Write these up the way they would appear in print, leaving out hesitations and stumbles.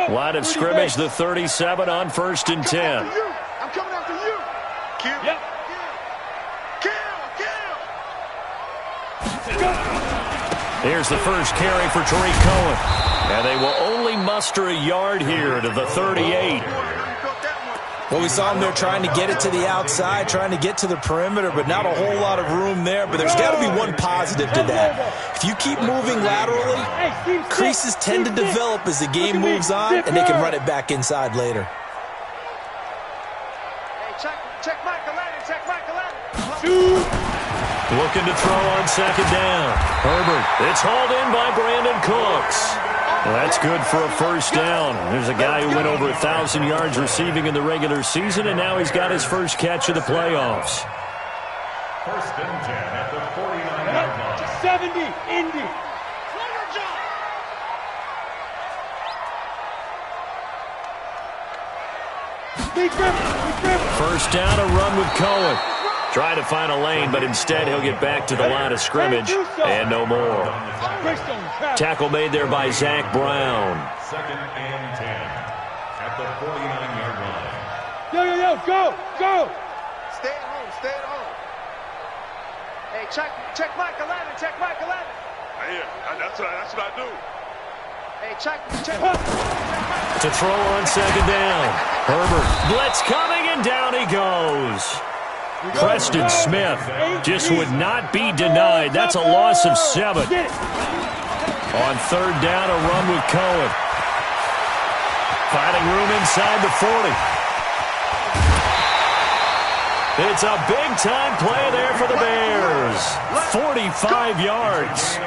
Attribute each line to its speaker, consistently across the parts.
Speaker 1: Line of scrimmage, the 37 on 1st and 10.
Speaker 2: I'm coming after you. Kill. Yep. Kill.
Speaker 1: Here's the first carry for Tariq Cohen. And they will only muster a yard here to the 38.
Speaker 3: Well, we saw him there trying to get it to the outside, trying to get to the perimeter, but not a whole lot of room there. But there's got to be one positive to that. If you keep moving laterally, creases tend to develop as the game moves on, and they can run it back inside later.
Speaker 2: Check Michael Lennon, check Michael Lennon.
Speaker 1: Looking to throw on 2nd down. Herbert, it's hauled in by Brandon Cooks. Well, that's good for a 1st down. There's a guy who went over 1,000 yards receiving in the regular season, and now he's got his first catch of the playoffs.
Speaker 4: 1st and 10 at the 49-yard line.
Speaker 2: 70, Indy.
Speaker 1: First down, a run with Cohen. Trying to find a lane, but instead he'll get back to the line of scrimmage and no more. Tackle made there by Zach Brown.
Speaker 4: 2nd and 10 at the 49-yard line.
Speaker 2: Yo, go. Stay at home, stay at home. Hey, check Michael Lennon, check Michael Lennon. Yeah, that's what I do. Hey, check.
Speaker 1: To throw on 2nd down. Herbert, blitz coming, and down he goes. Preston Smith just would not be denied. That's a loss of 7. On 3rd down, a run with Cohen. Finding room inside the 40. It's a big-time play there for the Bears. 45 yards.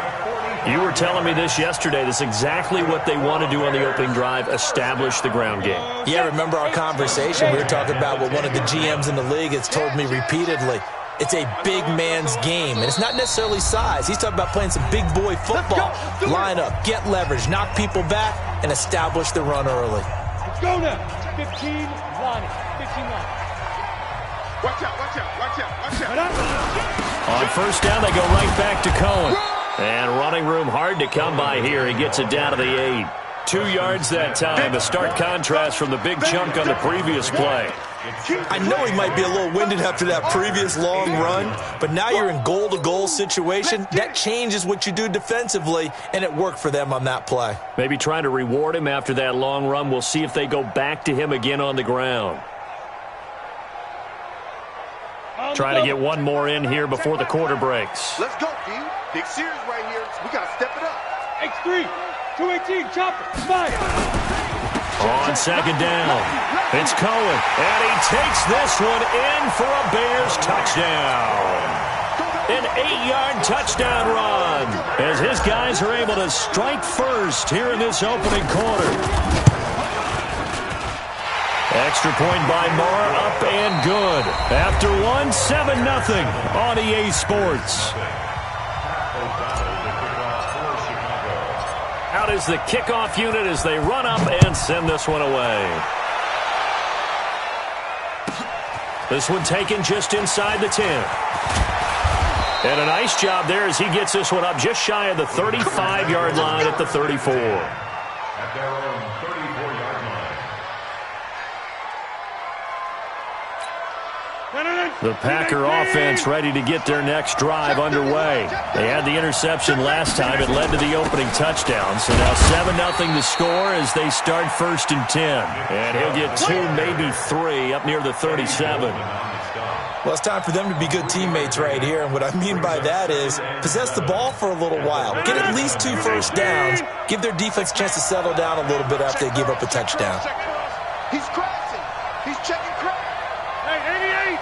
Speaker 1: You were telling me this yesterday. This is exactly what they want to do on the opening drive, establish the ground game.
Speaker 3: Yeah, remember our conversation? We were talking about what one of the GMs in the league has told me repeatedly. It's a big man's game, and it's not necessarily size. He's talking about playing some big boy football. Line up, get leverage, knock people back, and establish the run early.
Speaker 2: Let's go now. 15 line. 15 line. Watch out.
Speaker 1: On 1st down, they go right back to Cohen. And running room hard to come by here. He gets it down to the 8. 2 yards that time. A stark contrast from the big chunk on the previous play.
Speaker 3: I know he might be a little winded after that previous long run, but now you're in goal-to-goal situation. That changes what you do defensively, and it worked for them on that play.
Speaker 1: Maybe trying to reward him after that long run. We'll see if they go back to him again on the ground. Trying to get one more in here before the quarter breaks.
Speaker 2: Let's go, dude. Big series right here. We got to step it up. X3, 218, chopper, 5.
Speaker 1: On 2nd down, it's Cohen, and he takes this one in for a Bears touchdown. An 8-yard touchdown run as his guys are able to strike first here in this opening quarter. Extra point by Marr, up and good. After one, 7-0 on EA Sports. Out is the kickoff unit as they run up and send this one away. This one taken just inside the 10. And a nice job there as he gets this one up just shy of the 35-yard line at the 34.
Speaker 4: At their own 34-yard line.
Speaker 1: The Packer offense ready to get their next drive underway. They had the interception last time. It led to the opening touchdown. So now 7-0 the score as they start 1st and 10. And he'll get 2, maybe 3 up near the 37.
Speaker 3: Well, it's time for them to be good teammates right here. And what I mean by that is possess the ball for a little while. Get at least 2 first downs. Give their defense a chance to settle down a little bit after they give up a touchdown.
Speaker 2: He's crashing. He's checking crash. Hey, 88.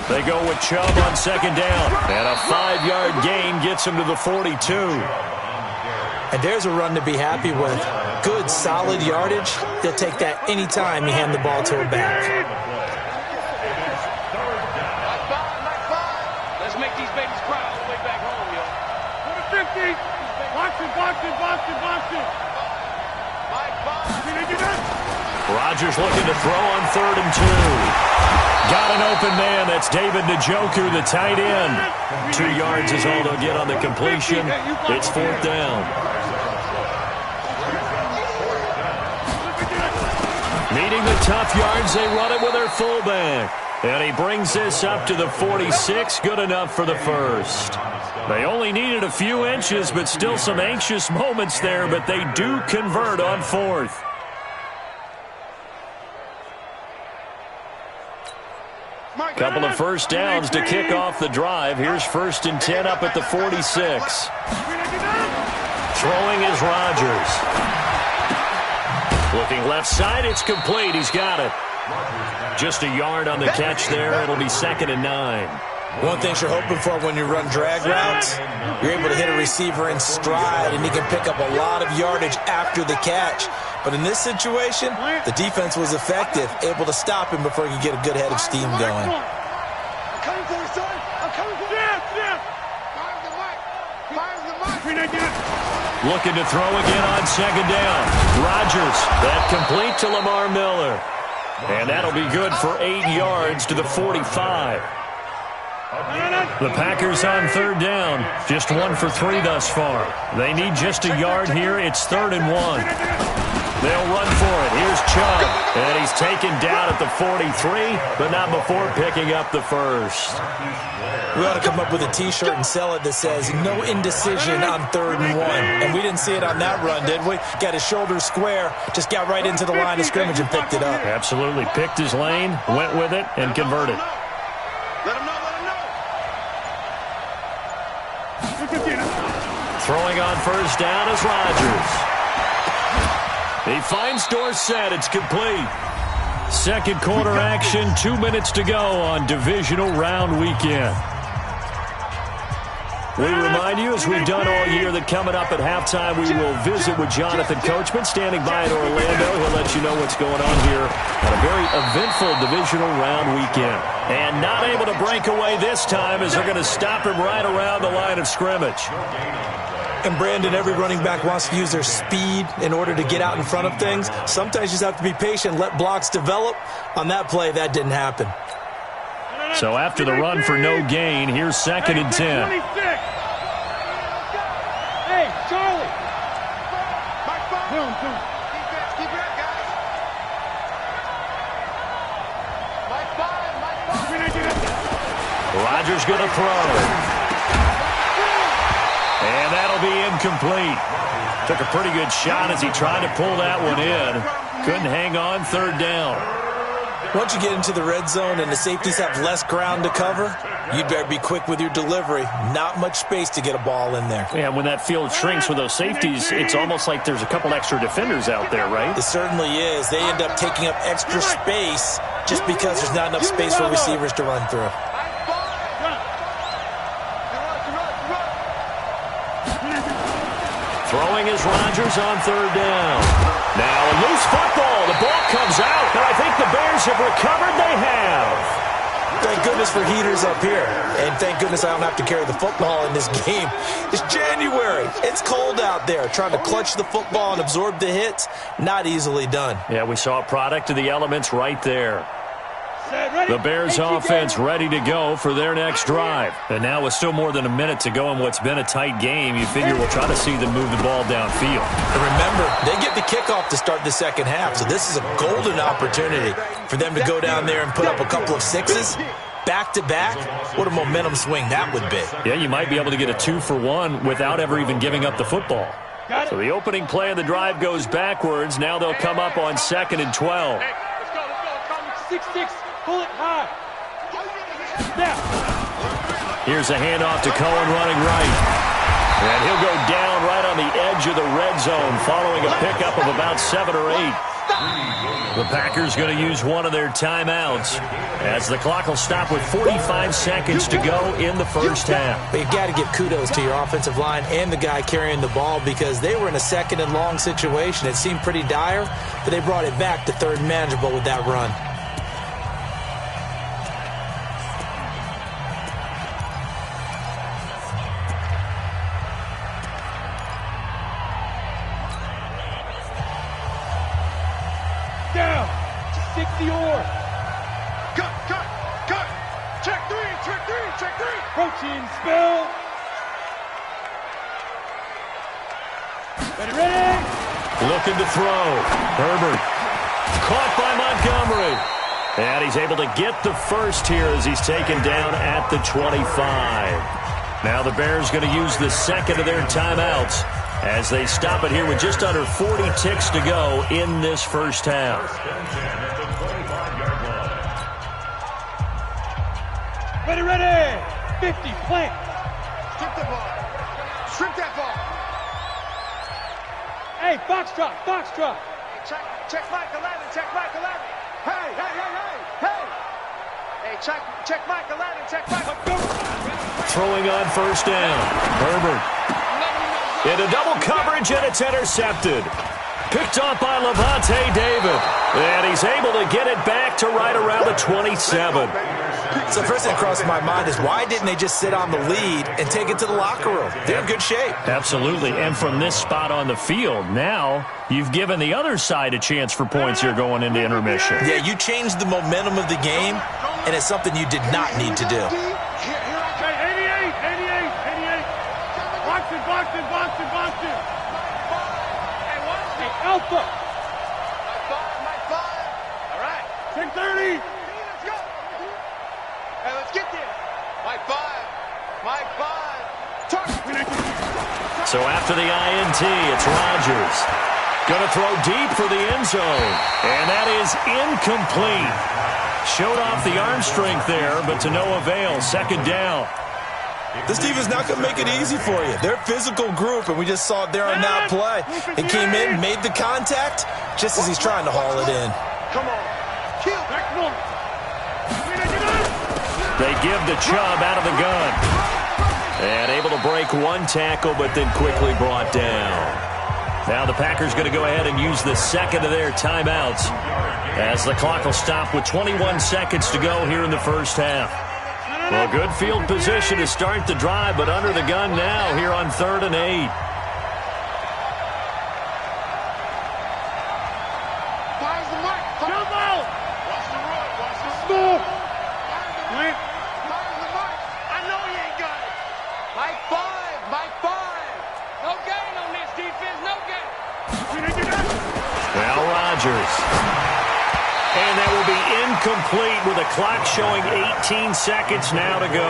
Speaker 1: They go with Chubb on 2nd down. And a 5-yard gain gets him to the 42.
Speaker 3: And there's a run to be happy with. Good, solid yardage. They'll take that anytime you hand the ball to a back.
Speaker 2: Let's make these babies cry all the way back home, yo. 50. Boxing.
Speaker 1: Rodgers looking to throw on 3rd and 2. Got an open man. That's David Njoku, the tight end. 2 yards is all they'll get on the completion. It's 4th down. Needing the tough yards, they run it with their fullback. And he brings this up to the 46. Good enough for the first. They only needed a few inches, but still some anxious moments there. But they do convert on 4th. Couple of first downs to kick off the drive. Here's 1st and 10 up at the 46. Throwing is Rodgers. Looking left side, it's complete. He's got it. Just a yard on the catch there. It'll be 2nd and 9.
Speaker 3: One thing you're hoping for when you run drag routes, you're able to hit a receiver in stride, and he can pick up a lot of yardage after the catch. But in this situation, the defense was effective, able to stop him before he could get a good head of steam going.
Speaker 2: I'm coming for you, son. I'm coming for you. Fires the mic. Fires the mic.
Speaker 1: Looking to throw again on 2nd down. Rodgers, that complete to Lamar Miller. And that'll be good for 8 yards to the 45. The Packers on 3rd down. Just 1 for 3 thus far. They need just a yard here. It's 3rd and 1. They'll run for it. Here's Chubb. And he's taken down at the 43, but not before picking up the first.
Speaker 3: We ought to come up with a T-shirt and sell it that says, no indecision on 3rd and 1. And we didn't see it on that run, did we? Got his shoulders square, just got right into the line of scrimmage and picked it up.
Speaker 1: Absolutely. Picked his lane, went with it, and converted.
Speaker 2: Let him know.
Speaker 1: Throwing on 1st down is Rodgers. He finds Dorsett. It's complete. 2nd quarter action, 2 minutes to go on divisional round weekend. We remind you, as we've done all year, that coming up at halftime, we will visit with Jonathan Coachman, standing by in Orlando. He'll let you know what's going on here on a very eventful divisional round weekend. And not able to break away this time as they're going to stop him right around the line of scrimmage.
Speaker 3: And, Brandon, every running back wants to use their speed in order to get out in front of things. Sometimes you just have to be patient, let blocks develop. On that play, that didn't happen.
Speaker 1: So after the run for no gain, here's 2nd and 10.
Speaker 2: Hey, Charlie. Boom. Keep it up, guys. Mike 5.
Speaker 1: Rodgers going to throw. And that'll be incomplete. Took a pretty good shot as he tried to pull that one in. Couldn't hang on. 3rd down.
Speaker 3: Once you get into the red zone and the safeties have less ground to cover, you'd better be quick with your delivery. Not much space to get a ball in there.
Speaker 1: Yeah, when that field shrinks with those safeties, it's almost like there's a couple extra defenders out there, right?
Speaker 3: It certainly is. They end up taking up extra space just because there's not enough space for receivers to run through.
Speaker 1: Throwing is Rodgers on 3rd down. Now a loose football. The ball comes out, and I think the Bears have recovered. They have.
Speaker 3: Thank goodness for heaters up here. And thank goodness I don't have to carry the football in this game. It's January. It's cold out there. Trying to clutch the football and absorb the hits, not easily done.
Speaker 1: Yeah, we saw a product of the elements right there. The Bears offense ready to go for their next drive. And now with still more than a minute to go in what's been a tight game, you figure we'll try to see them move the ball downfield.
Speaker 3: And remember, they get the kickoff to start the second half, so this is a golden opportunity for them to go down there and put up a couple of sixes. Back-to-back, what a momentum swing that would be.
Speaker 1: Yeah, you might be able to get a 2-for-1 without ever even giving up the football. So the opening play of the drive goes backwards. Now they'll come up on 2nd and 12.
Speaker 2: Hey, let's go. 6-6. Pull it high.
Speaker 1: Here's a handoff to Cohen running right. And he'll go down right on the edge of the red zone following a pickup of about 7 or 8. The Packers going to use one of their timeouts as the clock will stop with 45 seconds to go in the first half.
Speaker 3: But you've got to give kudos to your offensive line and the guy carrying the ball because they were in a 2nd and long situation. It seemed pretty dire, but they brought it back to 3rd and manageable with that run.
Speaker 2: Down. 60 or. Cut. go. Ready.
Speaker 1: Looking to throw. Herbert. Caught by Montgomery. And he's able to get the first here as he's taken down at the 25. Now the Bears going to use the second of their timeouts as they stop it here with just under 40 ticks to go in this first half.
Speaker 2: Ready. 50, plant. Strip the ball. Strip that ball. Hey, foxtrot. Hey, check Mike 11, check Mike 11. Hey. Hey, check Mike 11, check Mike.
Speaker 1: Throwing on first down. Herbert. Into double coverage, and it's intercepted. Picked off by Levante David. And he's able to get it back to right around the 27.
Speaker 3: So the first thing that crossed my mind is why didn't they just sit on the lead and take it to the locker room? They're in good shape.
Speaker 1: Absolutely. And from this spot on the field, now you've given the other side a chance for points here going into intermission.
Speaker 3: Yeah, you changed the momentum of the game, and it's something you did not need to do.
Speaker 2: 88. Boxing. Hey, Alpha. Mike 5. All right. 10:30. Let's go. Hey, let's get there. Mike 5.
Speaker 1: So after the INT, it's Rodgers. Going to throw deep for the end zone. And that is incomplete. Showed off the arm strength there, but to no avail. Second down.
Speaker 3: This defense is not going to make it easy for you. They're a physical group, and we just saw it there on that play. He came in, made the contact, just as he's trying to haul it in.
Speaker 2: Come on. Kill.
Speaker 1: They give the Chubb out of the gun. And able to break one tackle, but then quickly brought down. Now the Packers going to go ahead and use the second of their timeouts as the clock will stop with 21 seconds to go here in the first half. Well, good field position to start the drive, but under the gun now here on 3rd and 8.
Speaker 2: Fires the mark. Jump out. Watch the run. Watch the score. Fires the mark. I know he ain't got it. Mike 5. No gain on this defense. No gain.
Speaker 1: Well, Rodgers. And that will be incomplete with a clock showing 18 seconds now to go.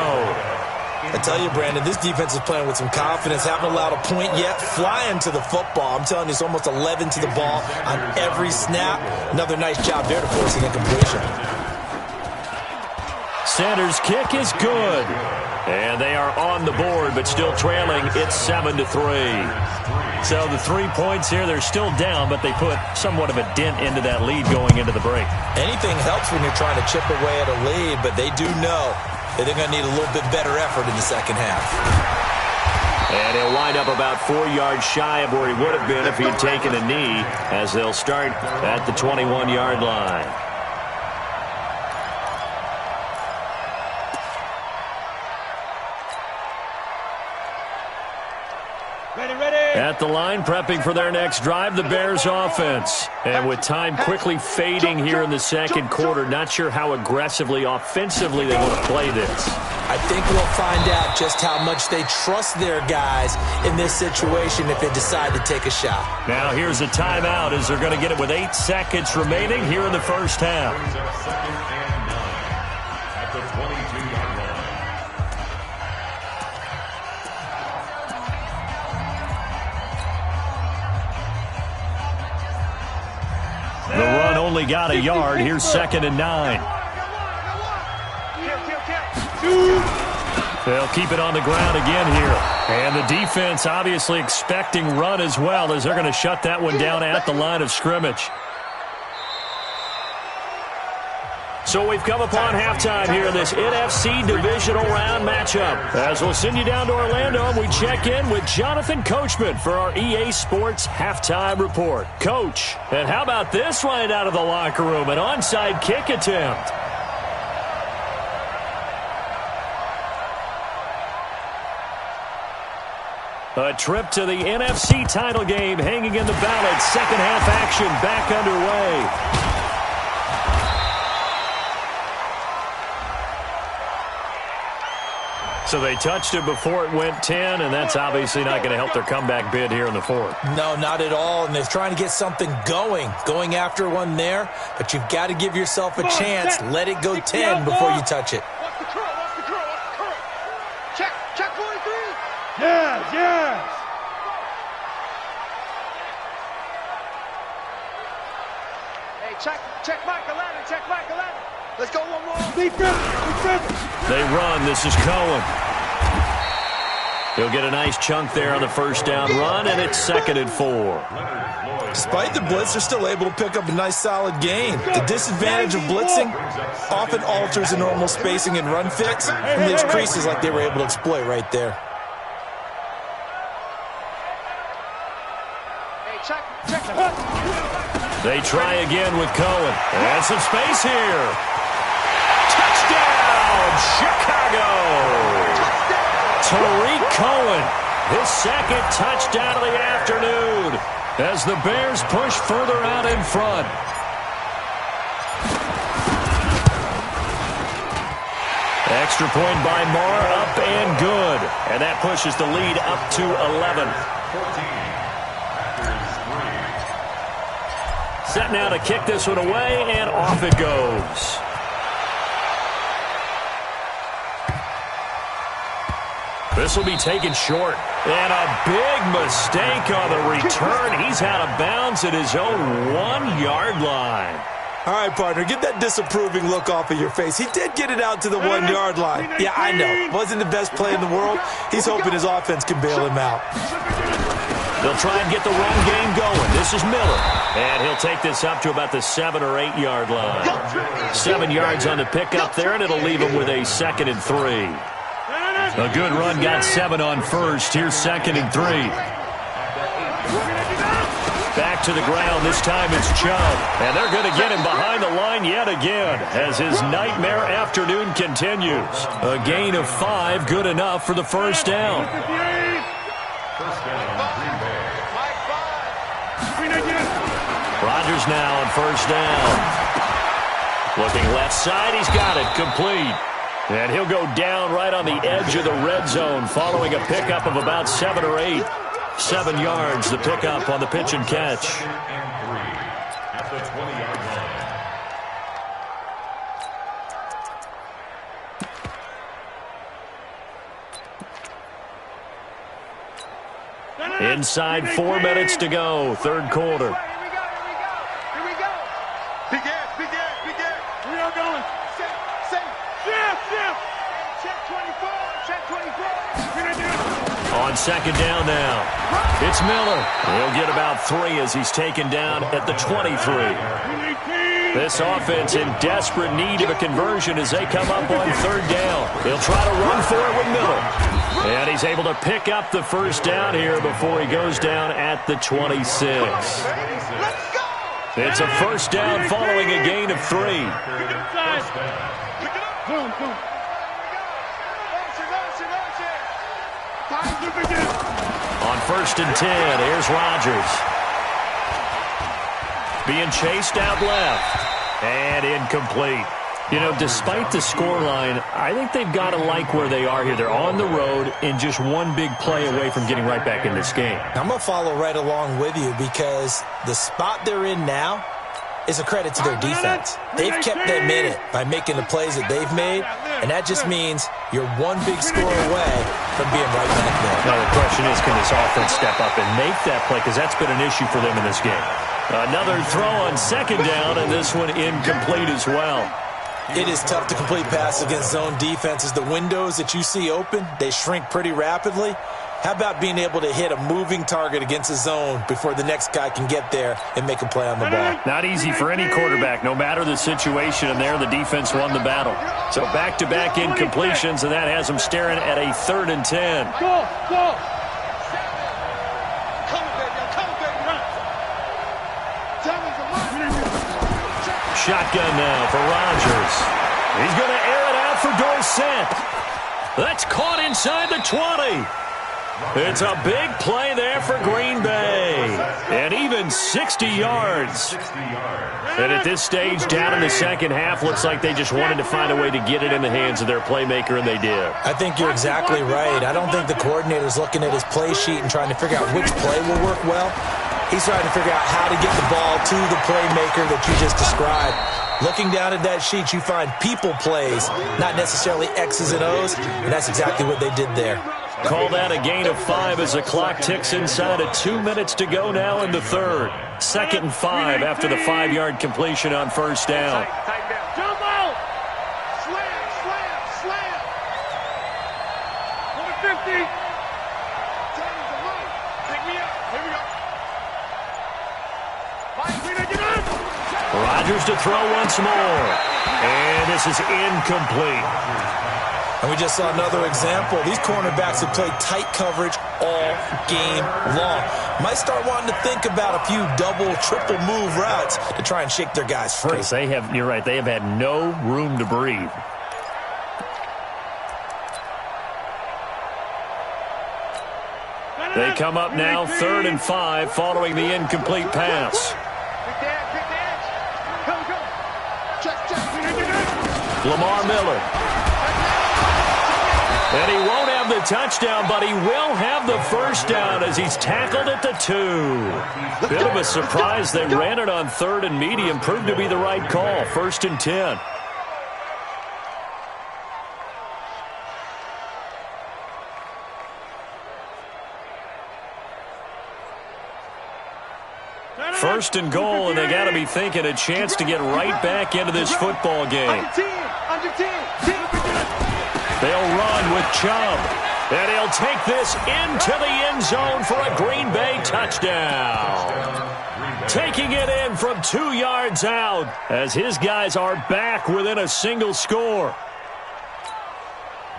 Speaker 3: I tell you, Brandon, this defense is playing with some confidence. Haven't allowed a point yet. Flying to the football. I'm telling you, it's almost 11 to the ball on every snap. Another nice job there to force an incompletion.
Speaker 1: Sanders' kick is good. And they are on the board, but still trailing. It's 7-3. So the 3 points here, they're still down, but they put somewhat of a dent into that lead going into the break.
Speaker 3: Anything helps when you're trying to chip away at a lead, but they do know that they're going to need a little bit better effort in the second half.
Speaker 1: And he'll wind up about 4 yards shy of where he would have been if he had taken a knee, as they'll start at the 21-yard line. At the line, prepping for their next drive, the Bears offense. And with time quickly fading here in the second quarter, not sure how aggressively, offensively they want to play this.
Speaker 3: I think we'll find out just how much they trust their guys in this situation if they decide to take a shot.
Speaker 1: Now here's a timeout as they're going to get it with 8 seconds remaining here in the first half.
Speaker 4: Second and 9 at the 22-yard line.
Speaker 1: The run only got a yard. Here's 2nd and 9. They'll keep it on the ground again here. And the defense obviously expecting run as well, as they're going to shut that one down at the line of scrimmage. So we've come upon halftime here in this NFC divisional round matchup. As we'll send you down to Orlando, and we check in with Jonathan Coachman for our EA Sports Halftime Report. Coach, and how about this one out of the locker room? An onside kick attempt. A trip to the NFC title game hanging in the balance. Second half action back underway. So they touched it before it went 10, and that's obviously not going to help their comeback bid here in the fourth.
Speaker 3: No, not at all, and they're trying to get something going after one there, but you've got to give yourself a chance. Let it go 10 before you touch it.
Speaker 2: Watch the curl. Check 43.
Speaker 5: Yes.
Speaker 2: Hey, check Mike 11. Let's go one more.
Speaker 5: Defense.
Speaker 1: They run. This is Cohen. He'll get a nice chunk there on the first down run, and it's 2nd and 4.
Speaker 3: Despite the blitz, they're still able to pick up a nice solid gain. The disadvantage of blitzing often alters the normal spacing and run fits, and leaves creases like they were able to exploit right there.
Speaker 2: Hey, check.
Speaker 1: They try again with Cohen. And some space here. Touchdown, Chicago! Tariq Cohen, his 2nd touchdown of the afternoon as the Bears push further out in front. Extra point by Marr, up and good. And that pushes the lead up to 11. Set now to kick this one away, and off it goes. This will be taken short. And a big mistake on the return. He's out of bounds at his own 1-yard line.
Speaker 3: All right, partner, get that disapproving look off of your face. He did get it out to the 1-yard line. Yeah, I know. Wasn't the best play in the world. He's hoping his offense can bail him out.
Speaker 1: They'll try and get the run game going. This is Miller. And he'll take this up to about the 7 or 8 yard line. 7 yards on the pickup there, and it'll leave him with a 2nd and 3. A good run got 7 on first. Here's 2nd and 3. Back to the ground. This time it's Chubb. And they're going to get him behind the line yet again as his nightmare afternoon continues. A gain of 5, good enough for the first down. Rodgers now on first down. Looking left side, he's got it, complete. And he'll go down right on the edge of the red zone following a pickup of about 7 or 8. 7 yards, the pickup on the pitch and catch.
Speaker 4: At the 20-yard
Speaker 1: line. Inside 4 minutes to go, third quarter.
Speaker 2: Here we go. Begin.
Speaker 5: We are going. Shift.
Speaker 2: Check 24.
Speaker 1: On second down now, it's Miller. He'll get about 3 as he's taken down at the 23. This offense in desperate need of a conversion as they come up on third down. He'll try to run for it with Miller. And he's able to pick up the first down here before he goes down at the 26. It's a first down following a gain of 3. On first and 10, here's Rodgers. Being chased out left. And incomplete. You know, despite the scoreline, I think they've got to like where they are here. They're on the road and just one big play away from getting right back in this game.
Speaker 3: I'm going to follow right along with you because the spot they're in now is a credit to their defense. They've kept them in it by making the plays that they've made, and that just means you're one big score away from being right back there.
Speaker 1: Now the question is, can this offense step up and make that play? Because that's been an issue for them in this game. Another throw on second down, and this one incomplete as well.
Speaker 3: It is tough to complete passes against zone defenses. The windows that you see open, they shrink pretty rapidly. How about being able to hit a moving target against a zone before the next guy can get there and make a play on the ball?
Speaker 1: Not easy for any quarterback, no matter the situation, and there the defense won the battle. So back-to-back incompletions, and that has them staring at a 3rd and 10.
Speaker 5: Go.
Speaker 1: Shotgun now for Rodgers. He's going to air it out for Dorsett. That's caught inside the 20. It's a big play there for Green Bay. And even 60 yards. And at this stage, down in the second half, looks like they just wanted to find a way to get it in the hands of their playmaker, and they did.
Speaker 3: I think you're exactly right. I don't think the coordinator's looking at his play sheet and trying to figure out which play will work well. He's trying to figure out how to get the ball to the playmaker that you just described. Looking down at that sheet, you find people plays, not necessarily X's and O's, and that's exactly what they did there.
Speaker 1: Call that a gain of 5 as the clock ticks inside of 2 minutes to go now in the third. 2nd and 5 after the 5-yard completion on first down.
Speaker 5: Jump out! Slam, slam, slam! 150! Pick me up. Here we go.
Speaker 1: Rodgers to throw once more. And this is incomplete.
Speaker 3: And we just saw another example. These cornerbacks have played tight coverage all game long. Might start wanting to think about a few double, triple move routes to try and shake their guys free.
Speaker 1: You're right, they have had no room to breathe. They come up now 3rd and 5 following the incomplete pass. Lamar Miller. And he won't have the touchdown, but he will have the first down as he's tackled at the 2. Bit of a surprise. They ran it on 3rd and medium. Proved to be the right call. 1st and 10. First and goal, and they got to be thinking a chance to get right back into this football game. They'll run with Chubb, and he'll take this into the end zone for a Green Bay touchdown. Taking it in from 2 yards out as his guys are back within a single score.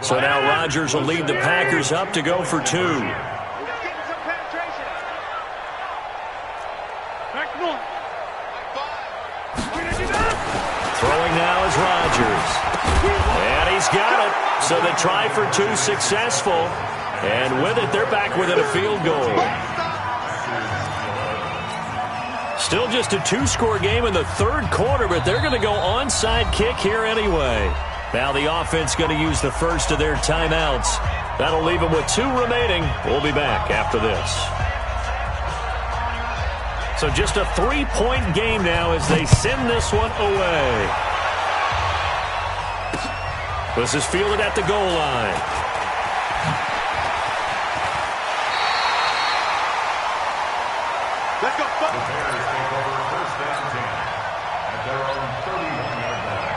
Speaker 1: So now Rodgers will lead the Packers up to go for 2. Throwing now is Rodgers. And he's got it. So the try for 2 successful. And with it, they're back within a field goal. Still just a 2-score game in the 3rd quarter, but they're going to go onside kick here anyway. Now the offense going to use the first of their timeouts. That'll leave them with 2 remaining. We'll be back after this. So just a 3-point game now as they send this one away. This is fielded at the goal line.
Speaker 5: Let's go.
Speaker 4: The Bears take over 1st and 10 at their own 31-yard line.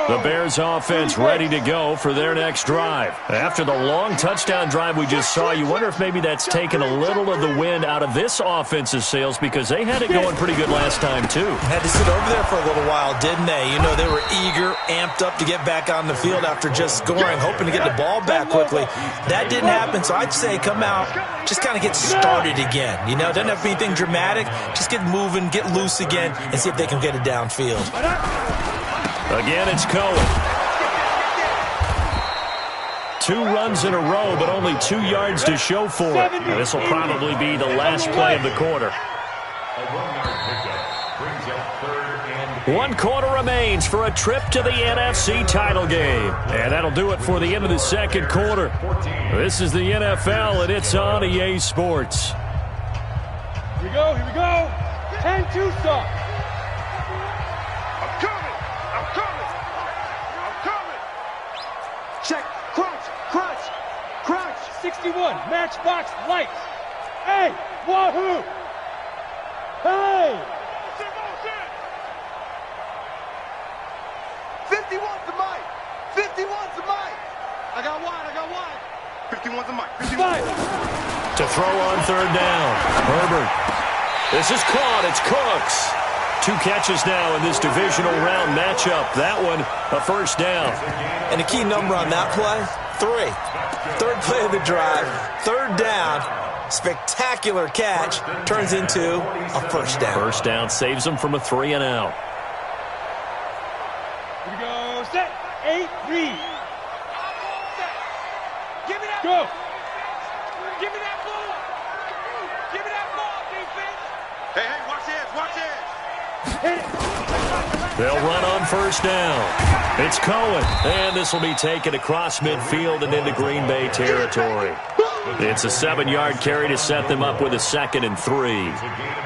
Speaker 1: The Bears offense ready to go for their next drive. After the long touchdown drive we just saw, you wonder if maybe that's taken a little of the wind out of this offense's sails because they had it going pretty good last time too.
Speaker 3: Had to sit over there for a little while, didn't they? You know, they were eager, amped up to get back on the field after just scoring, hoping to get the ball back quickly. That didn't happen, so I'd say come out, just kind of get started again. You know, doesn't have to be anything dramatic. Just get moving, get loose again, and see if they can get it downfield.
Speaker 1: Again, it's Cohen. 2 runs in a row, but only 2 yards to show for it. This will probably be the last play of the quarter.
Speaker 4: A 1-yard pickup brings up 3rd and
Speaker 1: 1 quarter remains for a trip to the NFC title game. And that'll do it for the end of the 2nd quarter. This is the NFL, and it's on EA Sports.
Speaker 5: Here we go. 10-2 stop. Check, crunch, 61, matchbox lights. Hey, wahoo! Hey! 51's the mic. I got wide. 51's the mic. 55.
Speaker 1: To throw on 3rd down. Herbert. This is caught. It's Cooks. 2 catches now in this divisional round matchup. That one, a first down.
Speaker 3: And the key number on that play, 3. 3rd play of the drive, 3rd down, spectacular catch, turns into a first down.
Speaker 1: First down saves them from a 3 and out.
Speaker 5: Here we go. Set. 8, read. Give me that. Go. Give me that ball. Give me that ball, defense.
Speaker 2: Hey, watch this, watch this.
Speaker 5: Hit it.
Speaker 1: They'll run on first down. It's Cohen, and this will be taken across midfield and into Green Bay territory. It's a 7-yard carry to set them up with a 2nd and 3.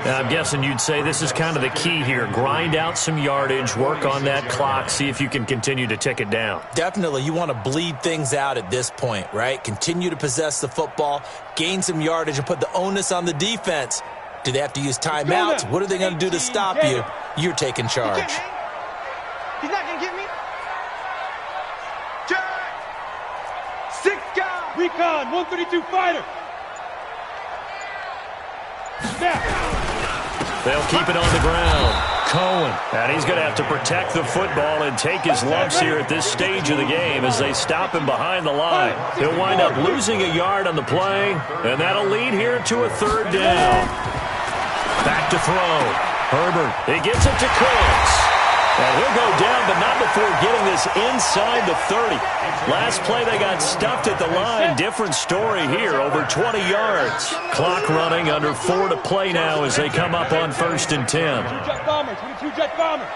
Speaker 6: Now, I'm guessing you'd say this is kind of the key here. Grind out some yardage, work on that clock, see if you can continue to tick it down.
Speaker 3: Definitely, you want to bleed things out at this point, right? Continue to possess the football, gain some yardage, and put the onus on the defense. Do they have to use timeouts? What are they going to do to stop you? You're taking charge.
Speaker 5: He's not going to get me. Jack. 6 guys. Recon, 132 fighter. Snap.
Speaker 1: They'll keep it on the ground. Cohen, and he's going to have to protect the football and take his lumps here at this stage of the game as they stop him behind the line. He'll wind up losing a yard on the play, and that'll lead here to a 3rd down. Back to throw. Herbert, he gets it to Cooks. And he'll go down, but not before getting this inside the 30. Last play, they got stuffed at the line. Different story here, over 20 yards. Clock running, under 4 to play now as they come up on 1st and 10.
Speaker 5: 22 jet bombers.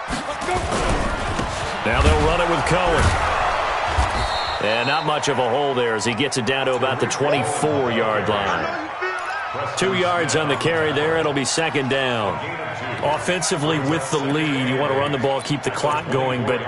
Speaker 5: Let's go.
Speaker 1: Now they'll run it with Cohen. And not much of a hole there as he gets it down to about the 24-yard line. 2 yards on the carry there. It'll be 2nd down. Offensively with the lead, you want to run the ball, keep the clock going, but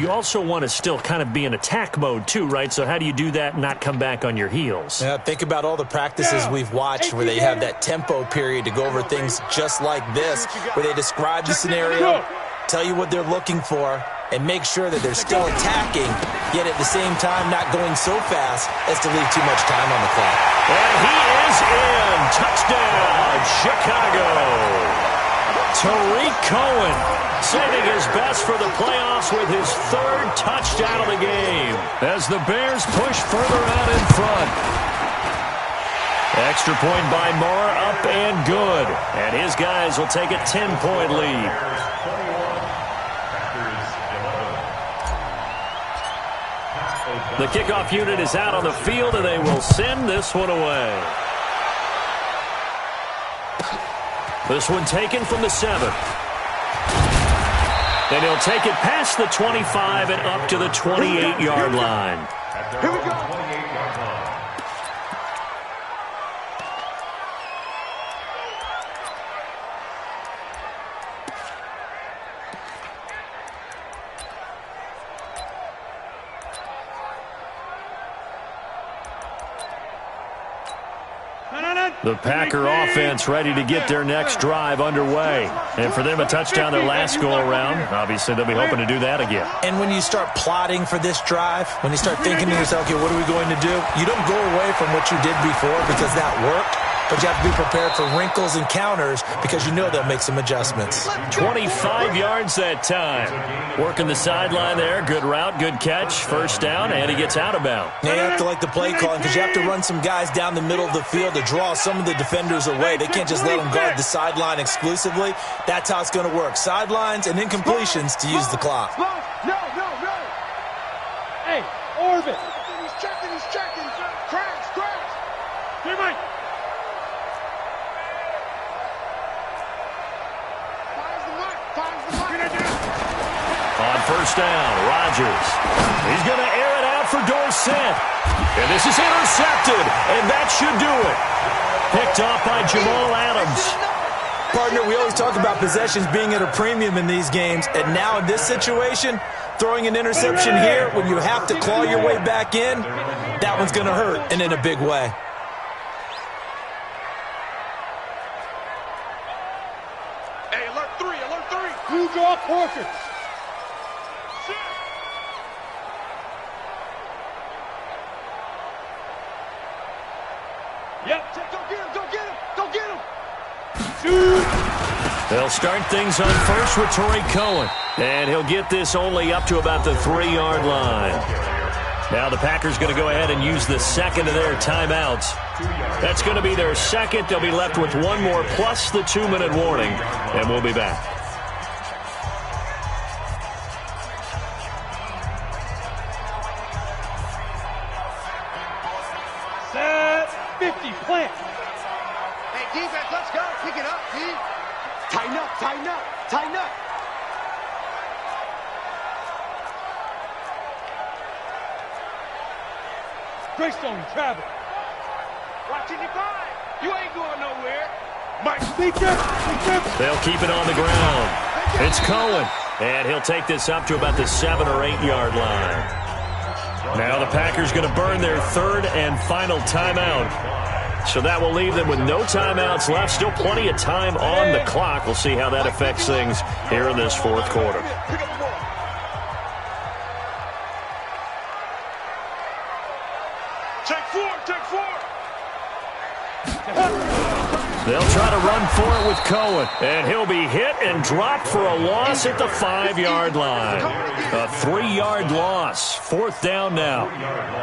Speaker 1: you also want to still kind of be in attack mode too, right? So how do you do that and not come back on your heels?
Speaker 3: Yeah, think about all the practices we've watched where they have that tempo period to go over things just like this, where they describe the scenario, tell you what they're looking for, and make sure that they're still attacking, yet at the same time not going so fast as to leave too much time on the clock.
Speaker 1: And he is in. Touchdown, Chicago. Tariq Cohen saving his best for the playoffs with his 3rd touchdown of the game as the Bears push further out in front. Extra point by Moore, up and good. And his guys will take a 10-point lead. The kickoff unit is out on the field, and they will send this one away. This one taken from the 7. And he'll take it past the 25 and up to the 28-yard line.
Speaker 5: Here we go.
Speaker 1: The Packer offense ready to get their next drive underway. And for them, a touchdown their last go-around. Obviously, they'll be hoping to do that again.
Speaker 3: And when you start plotting for this drive, when you start thinking to yourself, okay, what are we going to do? You don't go away from what you did before because that worked. But you have to be prepared for wrinkles and counters because you know they'll make some adjustments.
Speaker 1: 25 yards that time. Working the sideline there. Good route, good catch. 1st down, and he gets out of bounds.
Speaker 3: Now you have to like the play calling because you have to run some guys down the middle of the field to draw some of the defenders away. They can't just let them guard the sideline exclusively. That's how it's going to work. Sidelines and incompletions to use the clock.
Speaker 5: No. Hey, orbit. He's checking. Crash. Here, Mike.
Speaker 1: On 1st down, Rodgers. He's going to air it out for Dorsett. And this is intercepted, and that should do it. Picked off by Jamal Adams.
Speaker 3: Partner, we always talk about possessions being at a premium in these games, and now in this situation, throwing an interception here when you have to claw your way back in, that one's going to hurt, and in a big way.
Speaker 2: Hey, alert 3.
Speaker 5: You draw portraits. Yep. Go get him. Shoot.
Speaker 1: They'll start things on first with Tariq Cohen. And he'll get this only up to about the 3-yard line. Now the Packers going to go ahead and use the 2nd of their timeouts. That's going to be their 2nd. They'll be left with 1 more plus the 2-minute warning. And we'll be back.
Speaker 2: 50, plant. Hey, defense, let's go. Pick it up, D. Tighten up, tighten up, tighten up. Greystone, travel. Watching your guy. You ain't going nowhere. Mike,
Speaker 1: they'll keep it on the ground. It's Cohen, and he'll take this up to about the 7 or 8 yard line. Now the Packers going to burn their third and final timeout. So that will leave them with no timeouts left. Still plenty of time on the clock. We'll see how that affects things here in this fourth quarter.
Speaker 2: Take four.
Speaker 1: They'll try to run for it with Cohen, and he'll be hit and dropped for a loss at the 5-yard line. A 3-yard loss. Fourth down now.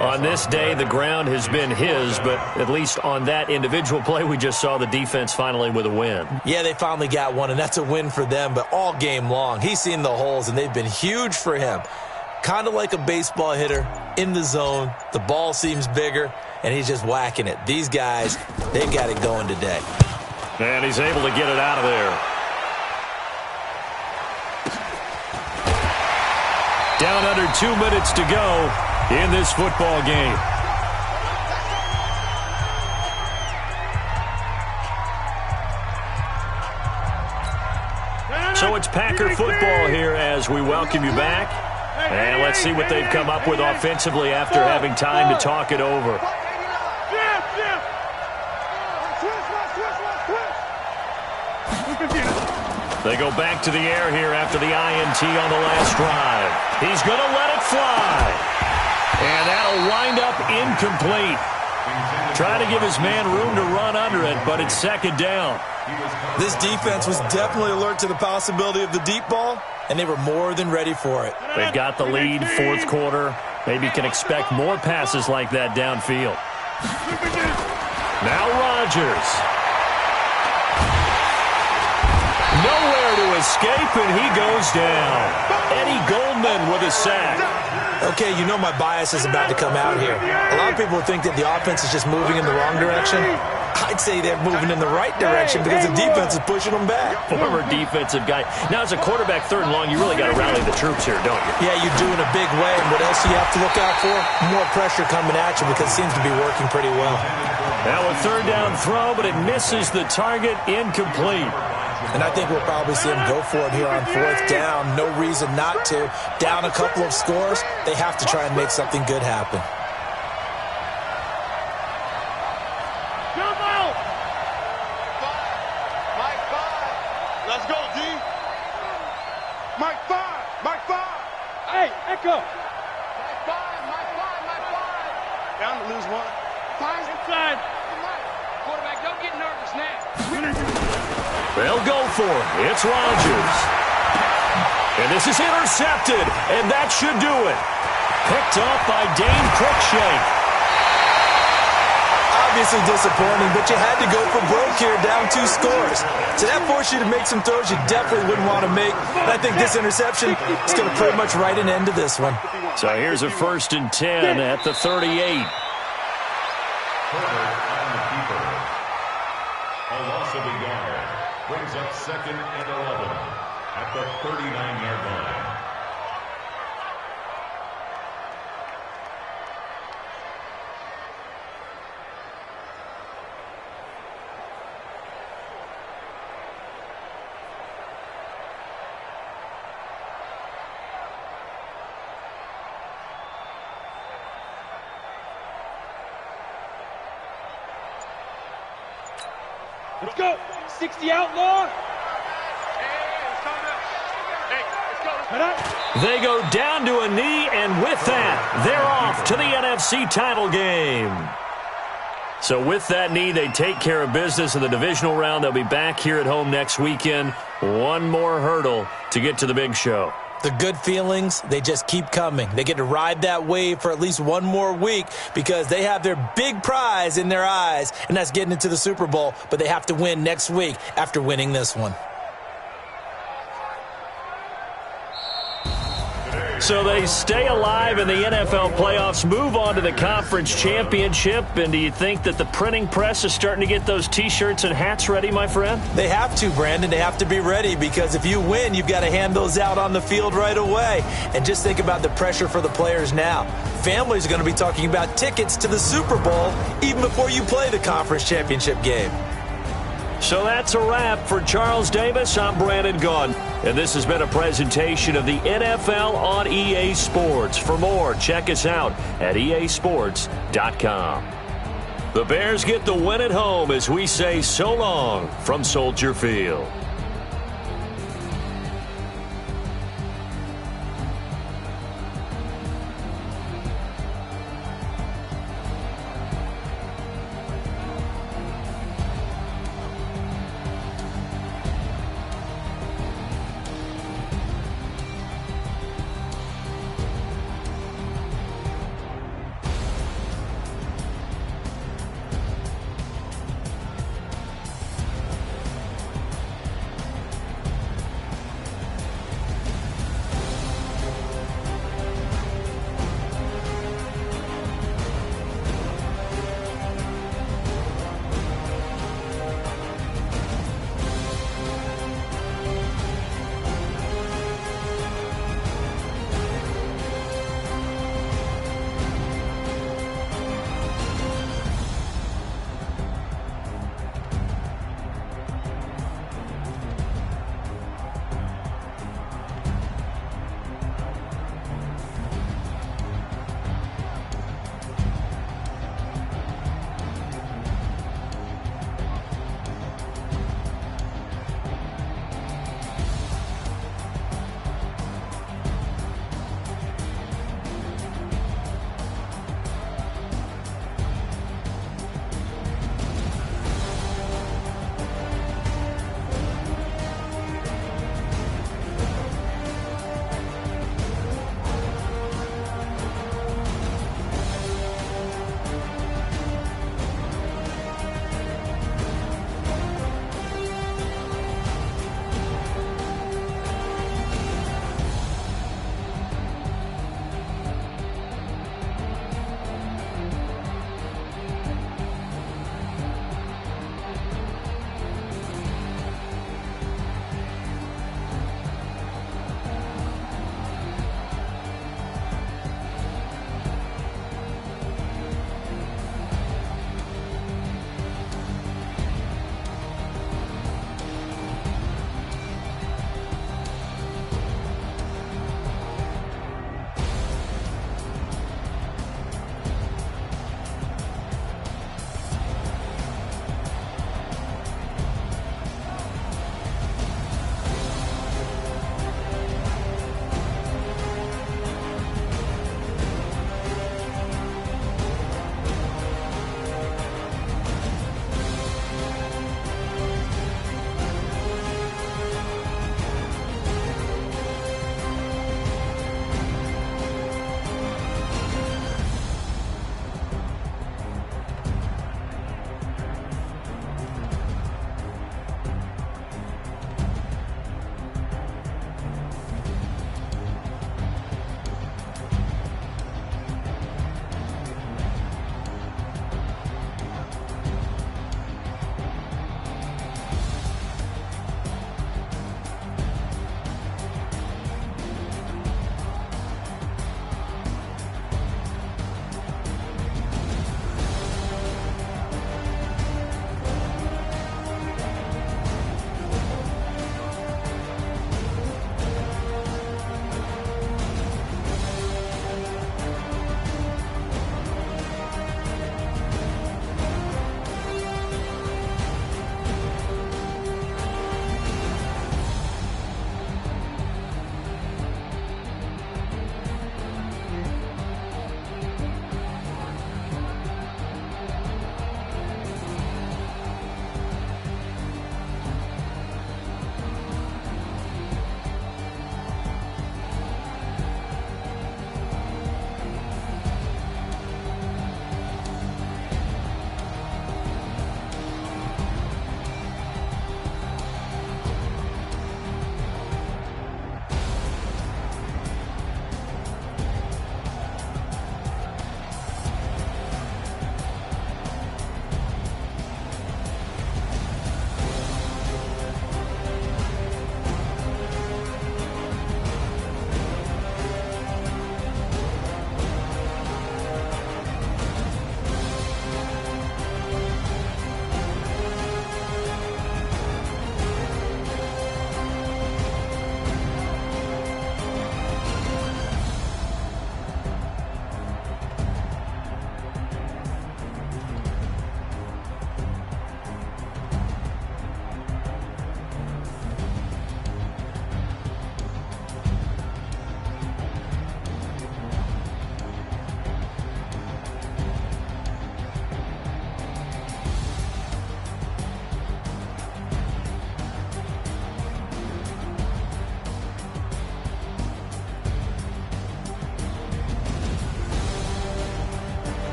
Speaker 1: On this day, the ground has been his, but at least on that individual play, we just saw the defense finally with a win.
Speaker 3: Yeah, they finally got one, and that's a win for them, but all game long, he's seen the holes, and they've been huge for him. Kind of like a baseball hitter in the zone. The ball seems bigger, and he's just whacking it. These guys, they've got it going today.
Speaker 1: And he's able to get it out of there. Down under 2 minutes to go in this football game. So it's Packer football here as we welcome you back. And let's see what they've come up with offensively after having time to talk it over. They go back to the air here after the INT on the last drive. He's going to let it fly. And that'll wind up incomplete. Trying to give his man room to run under it, but it's second down.
Speaker 3: This defense was definitely alert to the possibility of the deep ball, and they were more than ready for it.
Speaker 1: They've got the lead, fourth quarter. Maybe can expect more passes like that downfield. Now Rodgers. Nowhere to escape, and he goes down. Eddie Goldman with a sack.
Speaker 3: Okay, you know my bias is about to come out here. A lot of people think that the offense is just moving in the wrong direction. I'd say they're moving in the right direction because the defense is pushing them back.
Speaker 1: Former defensive guy. Now, as a quarterback, third and long, you really got to rally the troops here, don't you?
Speaker 3: Yeah, you do in a big way. And what else do you have to look out for? More pressure coming at you because it seems to be working pretty well.
Speaker 1: Now a third down throw, but it misses the target, incomplete.
Speaker 3: And I think we'll probably see them go for it here on fourth down. No reason not to. Down a couple of scores, they have to try and make something good happen.
Speaker 2: Let's go, D. Mike 5. Hey, Echo. Mike 5. Down to lose one. Five inside. Quarterback, don't get nervous now.
Speaker 1: They'll go for it. It's Rodgers. And this is intercepted, and that should do it. Picked up by Dane Cruikshank.
Speaker 3: Obviously disappointing, but you had to go for broke here, down 2 scores. So that forced you to make some throws you definitely wouldn't want to make. And I think this interception is going to pretty much write an end to this one.
Speaker 1: So here's a 1st and 10 at the 38.
Speaker 4: A loss of a yard brings up 2nd and 11 at the 39-yard line.
Speaker 2: Let's go. 60 outlaw.
Speaker 1: They go down to a knee, and with that, they're off to the NFC title game. So with that knee, they take care of business in the divisional round. They'll be back here at home next weekend. One more hurdle to get to the big show.
Speaker 3: The good feelings, they just keep coming. They get to ride that wave for at least one more week because they have their big prize in their eyes, and that's getting into the Super Bowl. But they have to win next week after winning this one.
Speaker 6: So they stay alive in the NFL playoffs, move on to the conference championship, and do you think that the printing press is starting to get those T-shirts and hats ready, my friend?
Speaker 3: They have to, Brandon. They have to be ready because if you win, you've got to hand those out on the field right away. And just think about the pressure for the players now. Families are going to be talking about tickets to the Super Bowl even before you play the conference championship game.
Speaker 6: So that's a wrap. For Charles Davis, I'm Brandon Gaudin. And this has been a presentation of the NFL on EA Sports. For more, check us out at easports.com. The Bears get the win at home as we say so long from Soldier Field.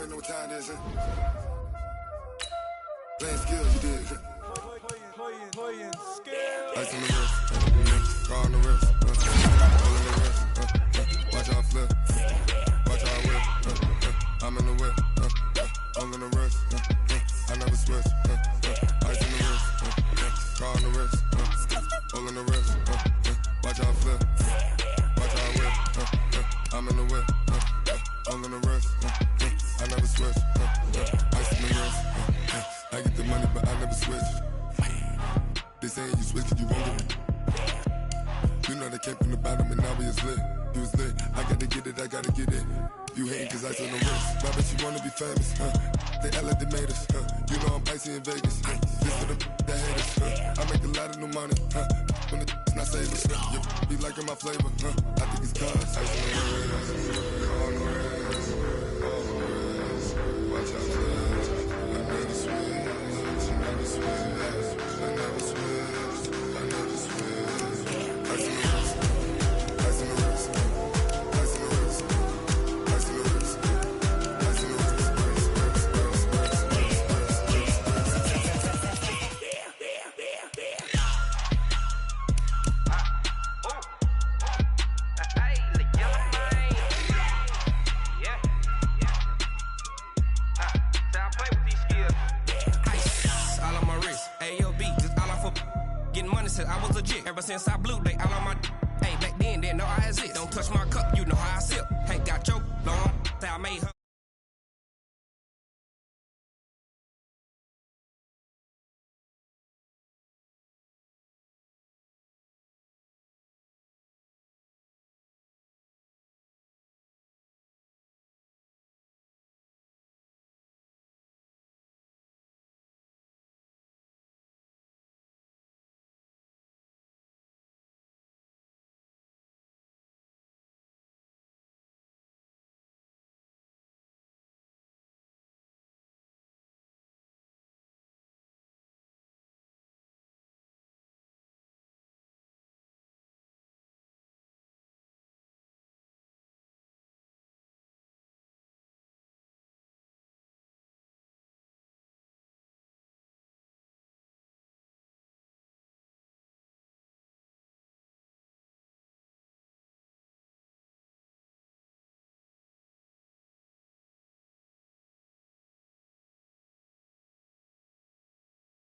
Speaker 7: already know what time it is, huh? Playing skills, you did, huh?
Speaker 8: Playing skills.
Speaker 7: Ice on the wrist, car on the wrist, all in the wrist, watch how I flip, watch how I whip, I'm in the whip, all in the wrist, I never switch, ice on the wrist, car on the wrist, all in the wrist, watch how I flip, watch how I whip, I'm in the whip, all in the wrist, I never switch, ice on the wrist, I get the money but I never switch. They saying you switch cause you won't get it. You know they came from the bottom and now we is lit. You was lit, I gotta get it, I gotta get it. You hating cause ice on the wrist. Why bet you wanna be famous, huh? They act like they made us, huh? You know I'm icy in Vegas, this for the that hate us, huh? I make a lot of new money, huh? When the not savers, you be liking my flavor, huh? I think it's cause ice on the wrist, on the wrist, on the wrist. Watch out, flash, I never switch, I never switch.
Speaker 9: Ever since I blew, they all on my hey, back then, didn't know I had it. Don't touch my cup, you know how I sip. Hey, got your long, I made her.